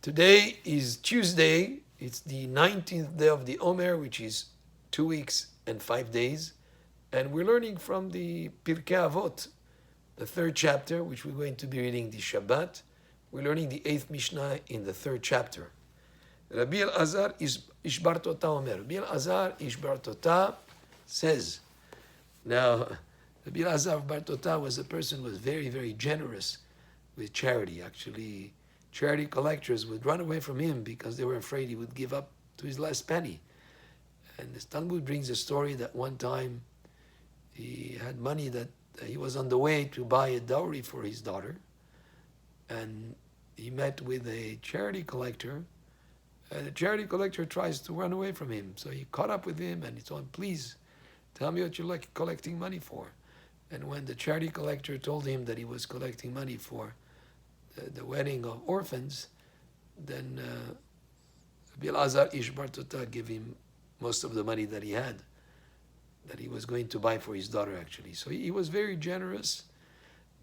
Today is Tuesday. It's the 19th day of the Omer, which is 2 weeks and 5 days. And we're learning from the Pirkei Avot, the third chapter, which we're going to be reading the Shabbat. We're learning the 8th Mishnah in the third chapter. Rabbi Elazar Ishbar Tota Omer. Rabbi Elazar Ishbar Tota says, now, Rabbi Elazar Bar Tota was a person who was very, very generous with charity. Actually, charity collectors would run away from him because they were afraid he would give up to his last penny. And the Talmud brings a story that one time he had money that he was on the way to buy a dowry for his daughter, and he met with a charity collector, and the charity collector tries to run away from him. So he caught up with him and he told him, please, tell me what you're like collecting money for. And when the charity collector told him that he was collecting money for the wedding of orphans, then Rabbi Elazar Ishbar Tota gave him most of the money that he had, that he was going to buy for his daughter actually. So he was very generous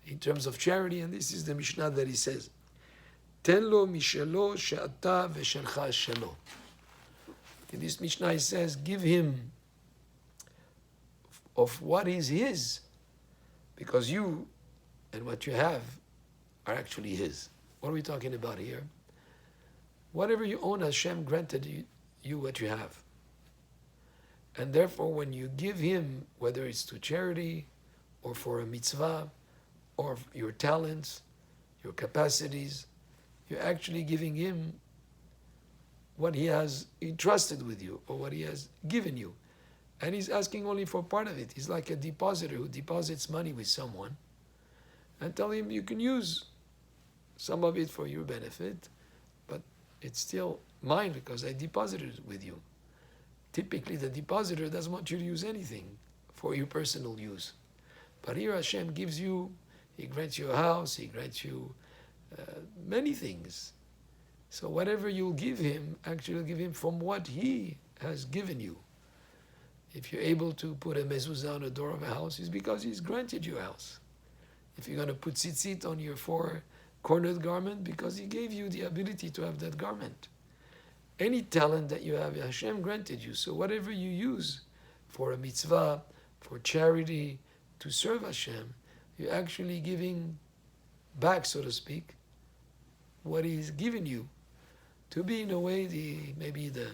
in terms of charity, and this is the Mishnah that he says, Ten lo mishelo she'ata v'shelcha shelo. In this Mishnah he says, give him of what is his, because you and what you have are actually his. What are we talking about here? Whatever you own, Hashem granted you what you have. And therefore, when you give him, whether it's to charity or for a mitzvah or your talents, your capacities, you're actually giving him what he has entrusted with you or what he has given you. And he's asking only for part of it. He's like a depositor who deposits money with someone and tell him you can use some of it for your benefit, but it's still mine because I deposited it with you. Typically, the depositor doesn't want you to use anything for your personal use. But here Hashem gives you, he grants you a house, he grants you many things. So whatever you'll give him, actually give him from what he has given you. If you're able to put a mezuzah on the door of a house, it's because he's granted you a house. If you're going to put tzitzit on your four-cornered garment, because he gave you the ability to have that garment. Any talent that you have, Hashem granted you. So whatever you use for a mitzvah, for charity, to serve Hashem, you're actually giving back, so to speak, what he's given you, to be in a way maybe the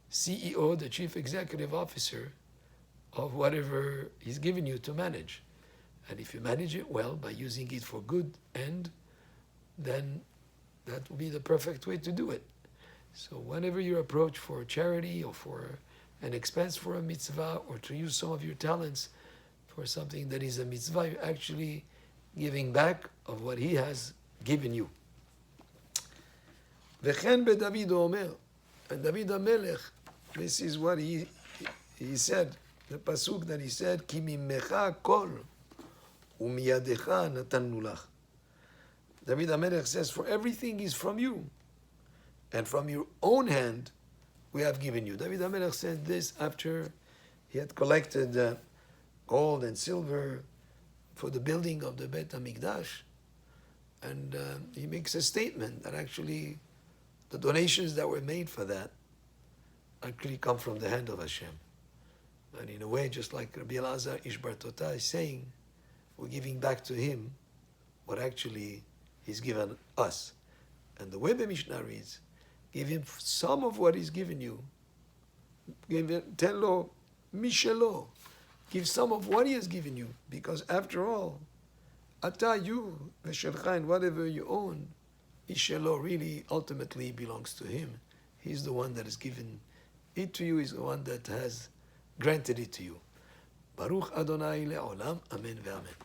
CEO, the chief executive officer of whatever he's given you to manage. And if you manage it well by using it for good end, then that will be the perfect way to do it. So whenever you approach for charity or for an expense for a mitzvah or to use some of your talents for something that is a mitzvah, you're actually giving back of what he has given you. V'chen beDavid Omer, and David HaMelech, this is what he said, the pasuk that he said, Ki mimecha kol umiyadecha natannu lach. David HaMelech says, for everything is from you, and from your own hand we have given you. David HaMelech said this after he had collected gold and silver for the building of the Bet HaMikdash. And he makes a statement that actually the donations that were made for that actually come from the hand of Hashem. And in a way, just like Rabbi Elazar Ishbar Tota is saying, we're giving back to him what actually he's given us. And the way the Mishnah reads, give him some of what he's given you. Give him, ten lo mishelo. Give some of what he has given you. Because after all, ata you, v'shelcha, and whatever you own, ishelo really ultimately belongs to him. He's the one that has given it to you, is the one that has granted it to you. Baruch Adonai le'olam, amen ve'amen.